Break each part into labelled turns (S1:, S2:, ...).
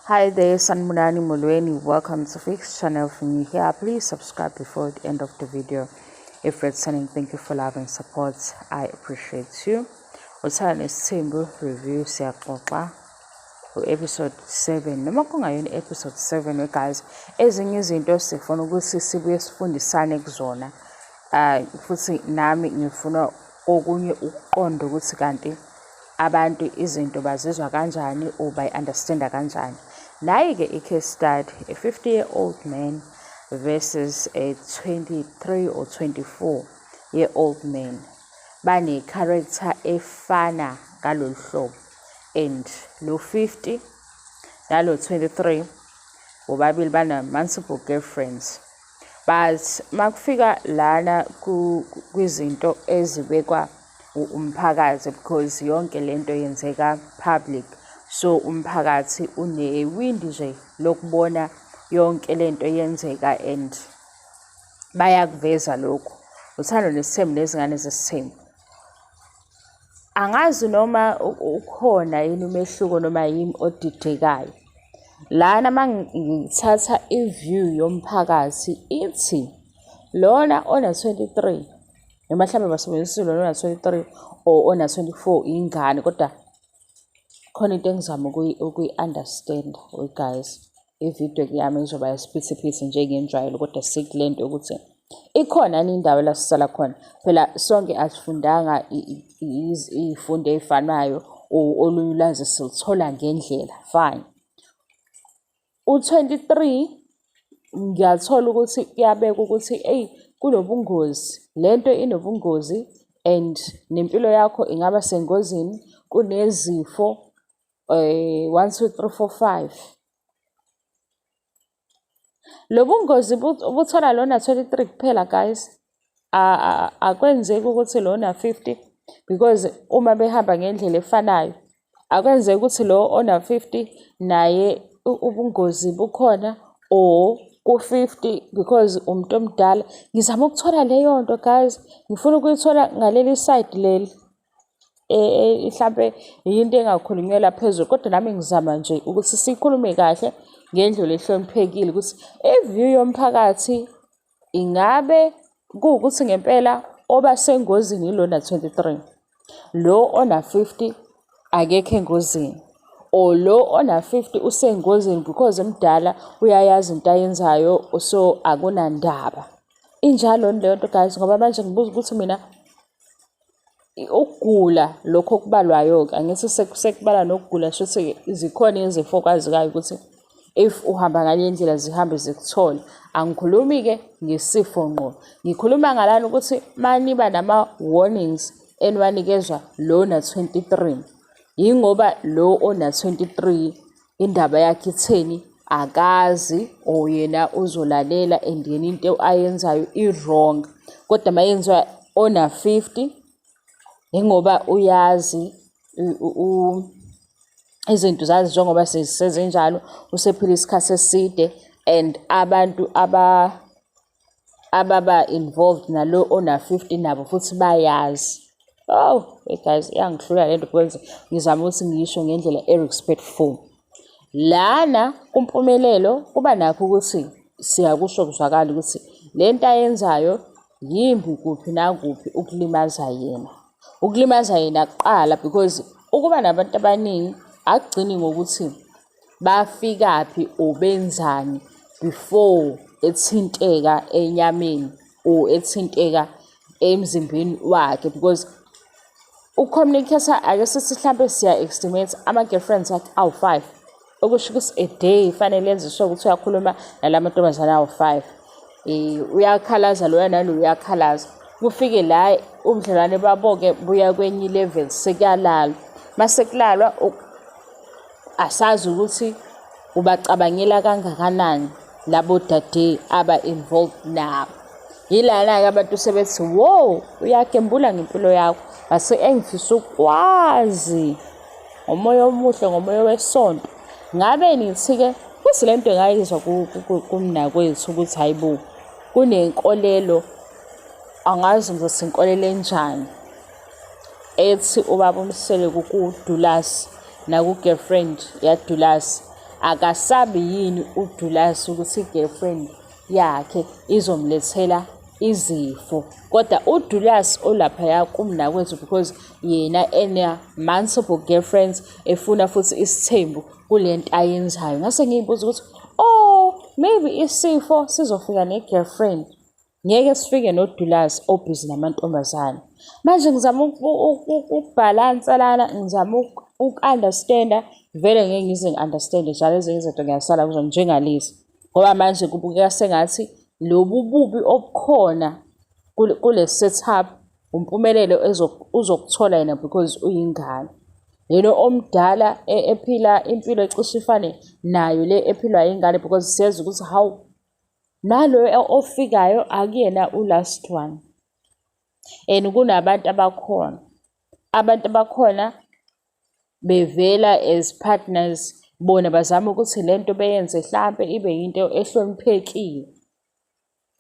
S1: Hi there, Sanmunani Mulweni. Welcome to Fix channel. If you're new here, please subscribe before the end of the video. If you're returning, thank you for love and support. I appreciate you. Uthanda Simbu review siyaxoxa episode 7. Noma kungayona episode 7 guys, ezinye izinto sifuna ukuthi sibuye sifundisane kuzona. Futhi nami ngifuna okunye ukuqonda ukuthi kanti abantu izinto bazizwa kanjani or bayi-understanda kanjani. Nayi-ke i-case study, a 50-year-old man versus a 23 or 24-year-old man. Bane-character efana ngalolu hlobo, and lo 50 nalo 23 bobabili bana multiple girlfriends. But makufika lana kwizinto ezibekwa umphakathi, because yonke lento yenzeka public, so umphakathi unewindi nje lokubona yonke lento yenzeka and bayakuveza lokho. Uthando nesithembu nezingane zesithembu. Angazi noma ukhona yini umehluko noma yini odidekayo lana mangithatha i-view yomphakathi ithi lona ona 23 noma mhlawumbe basebenzisa lona ona 23 or ona 24 ingane, kodwa khona into engizama ukuyi-understand guys. I-video yami izoba isiphithiphithi njengenjwayelo, kodwa sikulento ukuthi ikhona yini indawo la sisala khona. Phela sonke asifundanga izifundo ezifanayo, olunye ulwazi siluthola ngendlela fine. U-23 ngiyathola ukuthi kuyabeka ukuthi kunobungozi, lento inobungozi and nempilo yakho ingaba sengozini, kunezifo 1 2 3 4 5. Lobungozi buthola lona 23 kuphela guys. Akwenzeki ukuthi lona 50, because uma behamba ngendlela efanayo akwenzeki ukuthi lo ona 50 naye ubungozi bukhona, or ku-50 because umuntu omdala. Ngizama ukuthola leyo nto guys, ngifuna ukuyithola ngaleli side leli mhlampe yinto engakhulunyelwa phezulu, kodwa nami ngizama nje ukuthi sikhulume kahle ngendlela ehloniphekile ukuthi i-view yomphakathi ingabe kuwukuthi ngempela oba sengozini yilona 23, lo ona 50 akekho engozini, or lo ona 50 usengozini because emdala uyayazi into ayenzayo, so akunandaba. Injalo leyo nto guys, ngoba manje ngibuza ukuthi mina ukugula lokho okubalwayo-ke, angithi sekubala nokugula, shothi zikhona izifo okwazikayo ukuthi if uhamba ngale ndlela zihambe zikuthole. Angikhulumi-ke ngesifo ngqo, ngikhuluma ngalana ukuthi maniba nama-warnings eniwanikezwa lona 23, yingoba lo ona 23 indaba yakhe itheni akazi, or yena uzolalela and yena into ayenzayo i-wrong, kodwa mayenziwa ona 50 ingoba uyazi izinto zazi njengoba sezenjalo, usephila isikhathi eside and abantu ababa involved nalo ona 50 nabo futhi bayazi. Guys, iyangihlula lento because ngizama ukuthi ngisho ngendlela respectful. Lana kumpumelelo kuba nakho ukuthi siyakusho kuzwakala ukuthi lento ayenzayo yimbi kuphi nakuphi, ukulimaza yena. Ukulimaza yena kuqala because ukuba nabantu abaningi akugcini ngokuthi bafikaphi ubenzani before ethinteka enyameni or ethinteka emzimbeni wakhe, because ucommunicate ake sithi mhlambe siya-estimate ama-girlfriends akhe awu-5, okusho ukuthi a day fanele enze sure ukuthi uyakhuluma nala mantombazane awu-5. Uyakhalaza loya nalo uyakhalaza, kufike la ubudlelwane babo-ke buya kwenye level, sekuyalalwa. Masekulalwa asazi ukuthi ubacabangela kangakanani labo dade aba-involved nabo. Yilana-ke abantu sebethi wow, uyagembula ngempilo yakho, base engifisa ukwazi ngomoya omuhle, ngomoya wesonto. Ngabe nithi-ke kuthi lento engayizwa kumnakwethu ukuthi hayibo kunenkolelo, angazi ngizothi inkolelo enjani, ethi ubaba umsele kudulasi naku-girlfriend yadulasi akasabi yini uDulas ukuthi i-girlfriend yakhe izomlethela izifo. Kodwa uDulas olaphaya kumnakwethu because yena ena-multiple girlfriends efuna futhi isithembu kule nto ayenzayo. Ngase ngiy'buza ukuthi, maybe isifo sizofika ne-girlfriend. Ngeke sifike noDulas obhizi namantombazane. Manje ngizama ukubhalansa lana, ngizama uku-understand-a, vele ngeke ngize ngi-understand-e njalo ezinye izinto ngiyasala kuzo njengalezi. Ngoba manje kubukeka sengathi lobu bubi obukhona kule setup umpumelelo uzokuthola yena because uyingane. Yena omdala ephila impilo ecishe ifane nayo le ephilwa yingane because siyazi ukuthi hawu nalo ofikayo akuyena u-last one. And kunabantu abakhona bevela as partners, bona bazama ukuthi lento beyenze mhlampe ibe yinto ehloniphekile.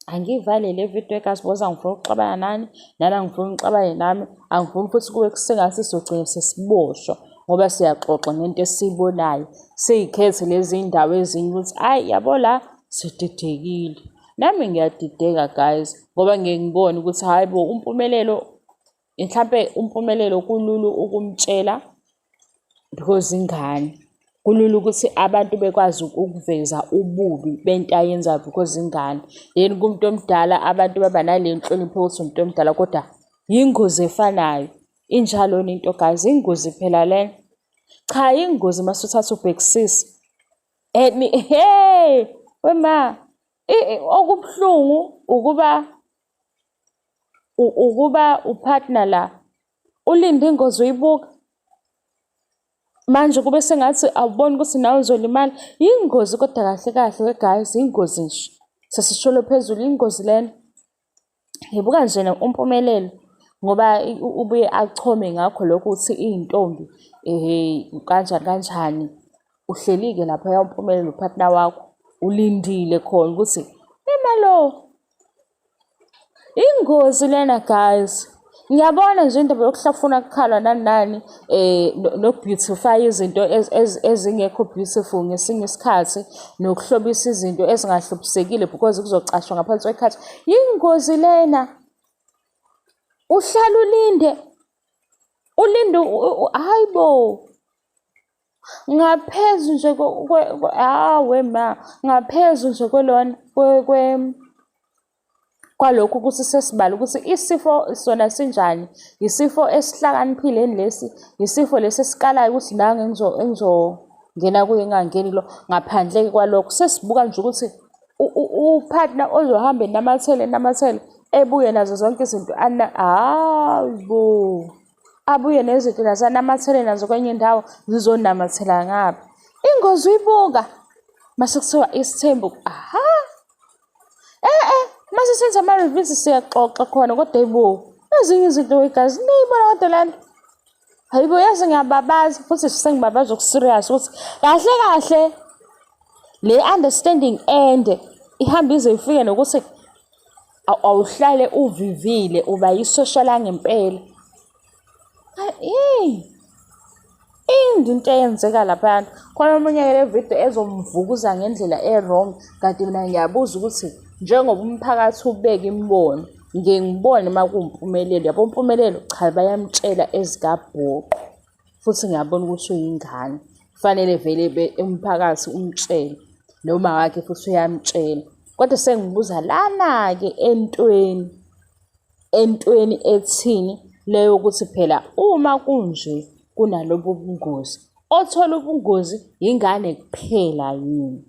S1: Angivale le video kazi boza angifuna ukuxabana nani angifuna ukuxabane nami, angifuni futhi kube kusengathi sizogcina sesiboshwa ngoba siyaxoxa ngento esiyibonayo, siy'khethe lezi ndawo ezinye ukuthi ayi yabo la sididekile. Nami ngiyadideka guys ngoba ngeke ngibone ukuthi hayi bo mhlampe umpumelelo kululu ukumtshela because ingane. Kulula ukuthi abantu bekwazi ukuveza ububi bento ayenzayo because ingane. Yena kumuntu omdala abantu baba nale nhlonipho ukuthi umuntu omdala kodwa yingozi efanayo. Injalo into guys, ingozi phela le. Cha ingozi masuthatha ubhekisisa. Hey wema okubuhlungu ukuba upartner la ulinda ingozi uyibuka. Manje kube sengathi awuboni ukuthi nawe uzolimala. Yingozi kodwa kahle kahle guys, ingozi nje. Sesisholo phezulu ingozi lena. Ngibuka nje umpumelelo ngoba ubuye achome ngakho lokho ukuthi iy'ntombi kanjani uhleli-ke lapha umpumelelo upartner wakho ulindile khona ukuthi imalo ingozi lena guys. Ngiyabona nje indaba yokuhlafuna kukhalwa nani no-beautify izinto ezingekho beautiful ngesinye isikhathi, nokuhlobisa izinto ezingahlobisekile because kuzocashwa ngaphansi kwekhathi. Yingozi lena. Uhlala ulinde hayibo ngaphezu nje ngaphezu nje kwalokhu ukuthi sesibala ukuthi isifo sona sinjani, isifo esihlakaniphile lesi, isifo lesi esikalayo ukuthi la engizongena kuye ngangeni lo. Ngaphandle kwalokho sesibuka nje ukuthi upartner ozohamba enamathele ebuye nazo zonke izinto hayibo abuye nezinto nasanamathele nazo kwenye indawo zizonamathela ngapha. Ingozi uyibuka mase kuthiwa isithembu mase senza ama-reviews siyaxoxa khona kodwa yibo ezinye izinto igazi niyibona kodwa lana hayibo yazi ngiyababaza futhi sengibabaza okuserious ukuthi kahle le understanding ende ihamba ize ifike nokuthi awuhlale uvivile uba yisocial angempela. Into eyenzeka lapha khona omunye le video ezomvukuza ngendlela e-wrong kanti mina ngiyabuza ukuthi njengoba umphakathi ubeka imibono ngeke ngibone makuwumpumelelo. Yabo umpumelelo cha bayamtshela ezikabhoqo futhi ngiyabona ukuthi uyingane kufanele vele umphakathi umtshele noma wakhe futhi uyamtshela. Kodwa sengibuza lana-ke entweni ethini leyo ukuthi phela uma kunje kunalobu bungozi othola ubungozi ingane kuphela yini,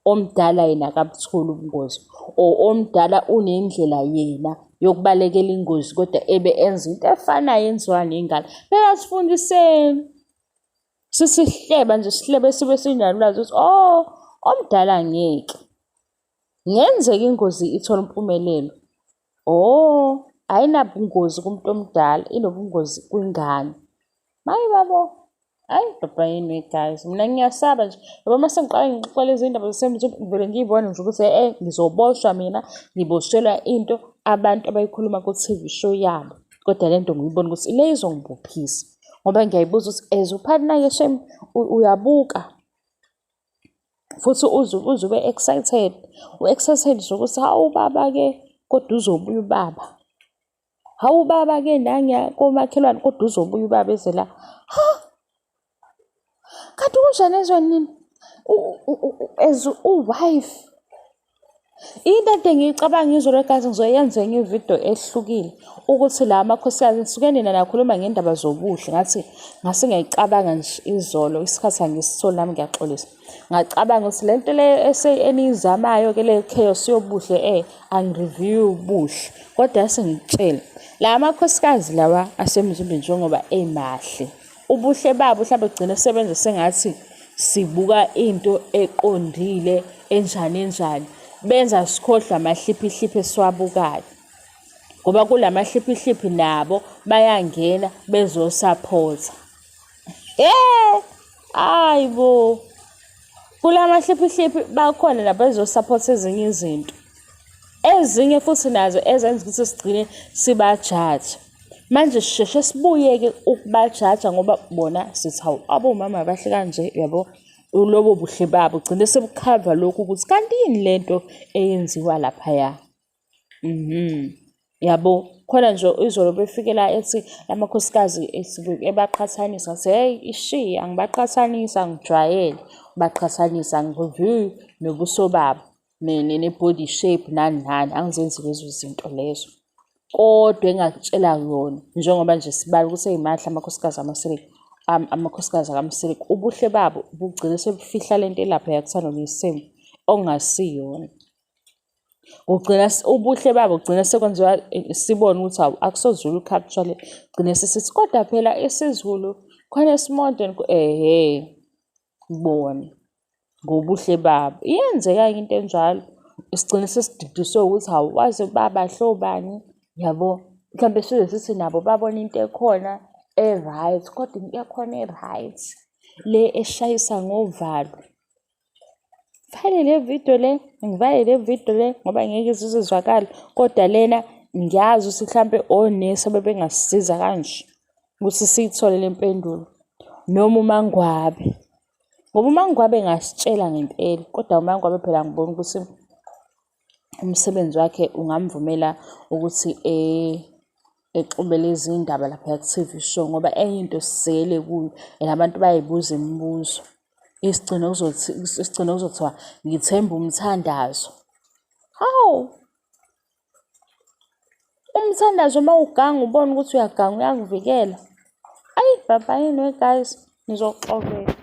S1: omdala yena akabutholi ubungozi omdala unendlela yena yokubalekela ingozi kodwa ebe enza into efanayo yenziwa ney'ngane. Phela sifundiseni sisihleba nje sihlebe sibe sinalwazi ukuthi omdala ngeke ngenzeka ingozi ithole impumelelo. Ayinabungozi kumuntu omdala, inobungozi kwingane. Mayi babo, hayi baba yini guys, mina ngiyasaba nje ngoba mase ngiqala ngixoxa lezi ndaba vele ngiyibone nje ukuthi ngizoboshwa mina, ngiboshelwa into abantu abayikhuluma ku-TV show yabo. Kodwa le nto ngiyibona ukuthi le izongibophisa ngoba ngiyayibuza ukuthi as upartner-ke shame uyabuka futhi uze ube excited, u-excited zokuthi hawu baba-ke kodwa uzobuya ubaba. Hawu baba-ke nangiya komakhelwane kodwa uzobuya ubaba eze la. Ha! Kanti kunjani ezweni nini? As u-wife. Into ade ngiyicabanga izolo guys ngizoyenza enye ividiyo ehlukile ukuthi la amakhosikazi ngisuke nina nakhuluma ngendaba zobuhle ngathi ngase ngiyayicabanga nje izolo isikhathi angisitholi nami ngiyaxolisa. Ngacabanga ukuthi lento le eniyizamayo ke le chaos yobuhle angireview ubuhle kodwa sengitshela la amakhosikazi lawa asemzimba njengoba emahle ubuhle babo mhlawumbe kugcina sebenza sengathi sibuka into eqondile enjani benza sikhohlwa amahliphi esiwabukayo ngoba kulamahliphi nabo bayangena bezosupport. Ayibo kulamahliphi bakhona nabo bezosupport ezinye izinto ezinye futhi nazo ezenza ukuthi sigcine sibajaja. Manje sisheshe sibuyeke ukubajaja ngoba bona sithi hawu abomama bahle kanje yabo ulobo buhle babo gcine sebukhava lokhu ukuthi kanti yini lento eyenziwa laphaya. Yabo khona nje izolo befikela ethi lamakhosikazi ebaqhathanisa ngathi hey ishiya angibaqhathanisa ngijwayele baqhathanisa ngireview nobuso babo ne-body shape nani angizenzi lezo zinto lezo kodwa engakutshela yona njengoba nje sibala ukuthi eyimahle amakhosikazi akaMsiliki ubuhle babo bugcine sebufihla lento elapha yakuthanda nesimo ongasiyona. Ugcina ubuhle babo gcina sekwenziwa sibone ukuthi hawu akusozulu culture gcine sisithi kodwa phela isiZulu khona esimodern bona ngobuhle babo iyenzeka into enjalo isigcine sesididiswe ukuthi hawu waze babahle obani yabo mhlawumbe size sithi nabo babona into ekhona right kodwa into yakhona right le eshayisa ngovalo. Ngivale le video le ngoba ngeke izizwakala kodwa lena ngiyazi ukuthi mhlambe onesi abebengasisiza kanje ukuthi siyithole le mpendulo noma uMangwabe ngoba uMangwabe ngasitshela ngempela kodwa uMangwabe phela ngibona ukuthi umsebenzi wakhe ungamvumela ukuthi exube lezi indaba lapha ku-TV show ngoba enye into sisele kuyo abantu bayibuza imibuzo isigcino kuzothiwa ngithemba umthandazo. Hawu umthandazo uma uganga ubona ukuthi uyaganga uyakuvikela. Ayi baba anyway guys ngizoxoleka.